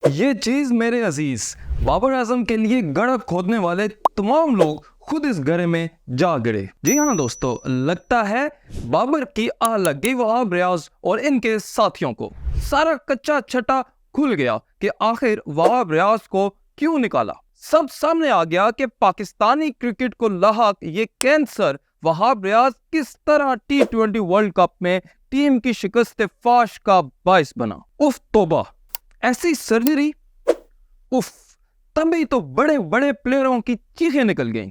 یہ چیز میرے عزیز بابر اعظم کے لیے گڑھا کھودنے والے تمام لوگ خود اس گڑھے میں جا گڑے۔ جی ہاں دوستو، لگتا ہے بابر کی آہ لگ گئی وہاب ریاض اور ان کے ساتھیوں کو۔ سارا کچا چھٹا کھل گیا کہ آخر وہاب ریاض کو کیوں نکالا۔ سب سامنے آ گیا کہ پاکستانی کرکٹ کو لاحق یہ کینسر وہاب ریاض کس طرح T20 ورلڈ کپ میں ٹیم کی شکست فاش کا باعث بنا۔ اف توبہ، ایسی سرجری، اف، تبھی تو بڑے بڑے پلیئروں کی چیخیں نکل گئیں۔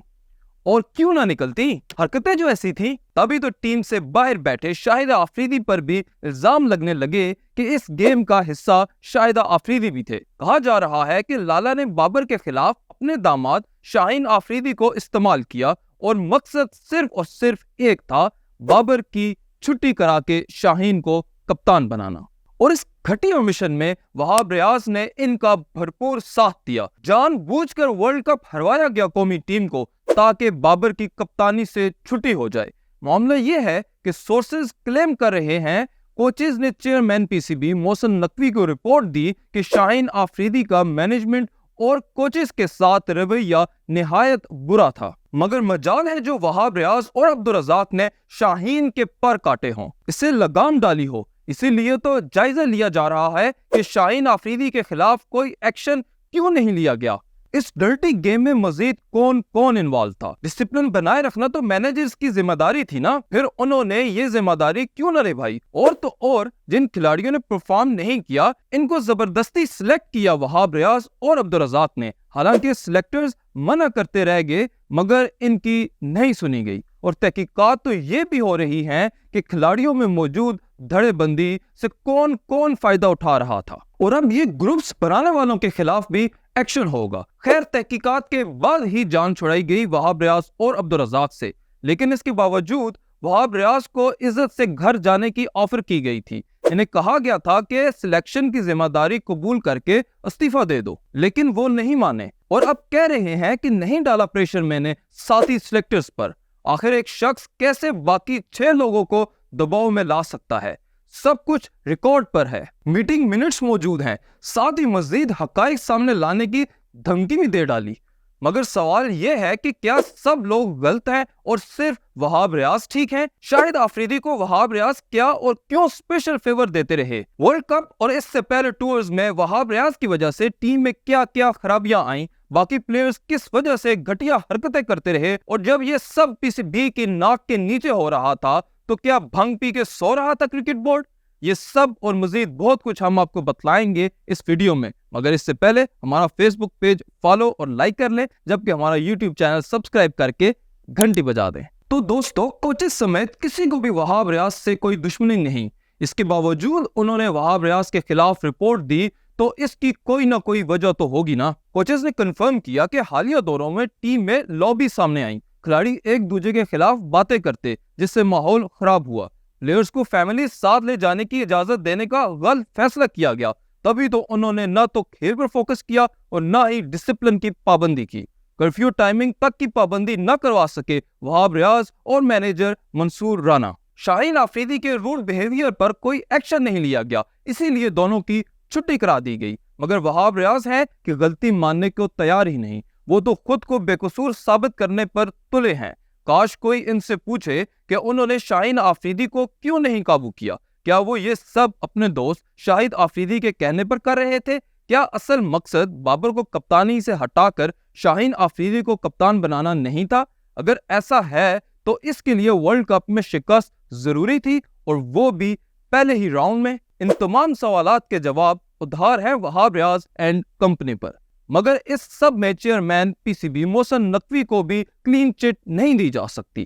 اور کیوں نہ نکلتی، حرکتیں جو ایسی تھیں۔ تبھی تو ٹیم سے باہر بیٹھے شاہد آفریدی پر بھی الزام لگنے لگے کہ اس گیم کا حصہ شاہد آفریدی بھی تھے۔ کہا جا رہا ہے کہ لالا نے بابر کے خلاف اپنے داماد شاہین آفریدی کو استعمال کیا اور مقصد صرف اور صرف ایک تھا، بابر کی چھٹی کرا کے شاہین کو کپتان بنانا۔ اور اس گھٹیا مشن میں وہاب ریاض نے ان کا بھرپور ساتھ دیا۔ جان بوجھ کر ورلڈ کپ ہروایا گیا قومی ٹیم کو تاکہ بابر کی کپتانی سے چھٹی ہو جائے۔ معاملہ یہ ہے کہ سورسز کلیم کر رہے ہیں کوچز نے chairman P C B Mohsin Naqvi کو رپورٹ دی کہ شاہین آفریدی کا مینجمنٹ اور کوچز کے ساتھ رویہ نہایت برا تھا، مگر مجال ہے جو وہاب ریاض اور عبدالرزاق نے شاہین کے پر کاٹے ہوں، اسے لگام ڈالی ہو۔ اسی لیے تو جائزہ لیا جا رہا ہے کہ شاہین آفریدی کے خلاف کوئی ایکشن کیوں نہیں لیا گیا۔ اس ڈرٹی گیم میں مزید کون کون انوالو تھا؟ ڈسپلن بنائے رکھنا تو مینیجرز کی ذمہ داری تھی نا، پھر انہوں نے یہ ذمہ داری کیوں نہ نبھائی؟ اور تو اور جن کھلاڑیوں نے پرفارم نہیں کیا ان کو زبردستی سلیکٹ کیا وہاب ریاض اور عبدالرزاق نے، حالانکہ سلیکٹرز منع کرتے رہ گئے مگر ان کی نہیں سنی گئی۔ اور تحقیقات تو یہ بھی ہو رہی ہیں کہ کھلاڑیوں میں موجود دھڑے بندی سے کون کون فائدہ اٹھا رہا تھا، اور اب یہ گروپس بنانے والوں کے خلاف بھی ایکشن ہوگا۔ خیر، تحقیقات کے بعد ہی جان چھڑائی گئی وہاب ریاض اور عبدالرزاق سے، لیکن اس کے باوجود وہاب ریاض کو عزت سے گھر جانے کی آفر کی گئی تھی۔ انہیں کہا گیا تھا کہ سلیکشن کی ذمہ داری قبول کر کے استعفیٰ دے دو، لیکن وہ نہیں مانے اور اب کہہ رہے ہیں کہ نہیں ڈالا پریشر میں نے ساتھی سلیکٹرز پر۔ آخر ایک شخص کیسے باقی 6 لوگوں کو دباؤ میں لا سکتا ہے؟ سب کچھ ریکارڈ پر ہے، میٹنگ منٹس موجود ہیں، ساتھ ہی مزید حقائق سامنے لانے کی دھمکی بھی دے ڈالی۔ مگر سوال یہ ہے کہ کیا سب لوگ غلط ہیں اور صرف وہاب ریاض ٹھیک ہیں؟ شاہد آفریدی کو وہاب ریاض کیا اور کیوں اسپیشل فیور دیتے رہے؟ ورلڈ کپ اور اس سے پہلے ٹورز میں وہاب ریاض کی وجہ سے ٹیم میں کیا کیا خرابیاں آئیں؟ باقی پلیئرز کس وجہ سے گھٹیا حرکتیں کرتے رہے؟ اور جب یہ سب پی سی بی کی ناک کے نیچے ہو رہا تھا تو کیا بھنگ پی کے سو رہا تھا کرکٹ بورڈ؟ یہ سب اور مزید بہت کچھ ہم آپ کو بتلائیں گے اس ویڈیو میں، مگر اس سے پہلے ہمارا فیس بک پیج فالو اور لائک کر لیں، جبکہ ہمارا یوٹیوب چینل سبسکرائب کر کے گھنٹی بجا دیں۔ تو دوستو، کوچز سمیت کسی کو بھی وہاب ریاض سے کوئی دشمنی نہیں، اس کے باوجود انہوں نے وہاب ریاض کے خلاف رپورٹ دی تو اس کی کوئی نہ کوئی وجہ تو ہوگی نا۔ کوچز نے کنفرم کیا کہ حالیہ دوروں میں ٹیم میں لابی سامنے آئیں، کھلاڑی ایک دوسرے کے خلاف باتیں کرتے جس سے ماحول خراب ہوا، پلیئرز کو فیملی ساتھ لے جانے کی اجازت دینے کا غلط فیصلہ کیا گیا، تبھی تو انہوں نے نہ تو کھیل پر فوکس کیا اور نہ ہی ڈسپلن کی پابندی کی۔ کرفیو ٹائمنگ تک کی پابندی نہ کروا سکے وہاب ریاض اور مینیجر منصور رانا۔ شاہین آفریدی کے روڈ بیہیویئر پر کوئی ایکشن نہیں لیا گیا، اسی لیے دونوں کی چھٹی کرا دی گئی، مگر وہاب ریاض ہیں کہ غلطی ماننے کو تیار ہی نہیں، وہ تو خود کو بے قصور ثابت کرنے پر تلے ہیں۔ کاش کوئی ان سے پوچھے کہ انہوں نے شاہین آفریدی کو کیوں نہیں قابو کیا؟ کیا وہ یہ سب اپنے دوست شاہد آفریدی کے کہنے پر کر رہے تھے؟ کیا اصل مقصد بابر کو کپتانی سے ہٹا کر شاہین آفریدی کو کپتان بنانا نہیں تھا؟ اگر ایسا ہے تو اس کے لیے ورلڈ کپ میں شکست ضروری تھی، اور وہ بھی پہلے ہی راؤنڈ میں۔ ان تمام سوالات کے جواب ادھار ہیں وہاب ریاض اینڈ کمپنی پر، مگر اس سب میں chairman P C B Mohsin Naqvi کو بھی کلین چٹ نہیں دی جا سکتی۔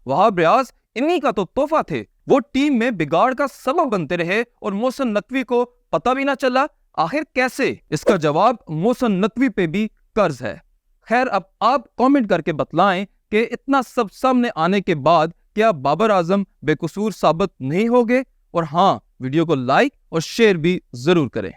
وہاب ریاض انہی کا تو تحفہ تھے، وہ ٹیم میں بگاڑ کا سبب بنتے رہے اور محسن نقوی کو پتہ بھی نہ چلا۔ آخر کیسے؟ اس کا جواب محسن نقوی پہ بھی قرض ہے۔ خیر، اب آپ کامنٹ کر کے بتلائیں کہ اتنا سب سامنے آنے کے بعد کیا بابر اعظم بے قصور ثابت نہیں ہو گئے؟ اور ہاں، ویڈیو کو لائک اور شیئر بھی ضرور کریں۔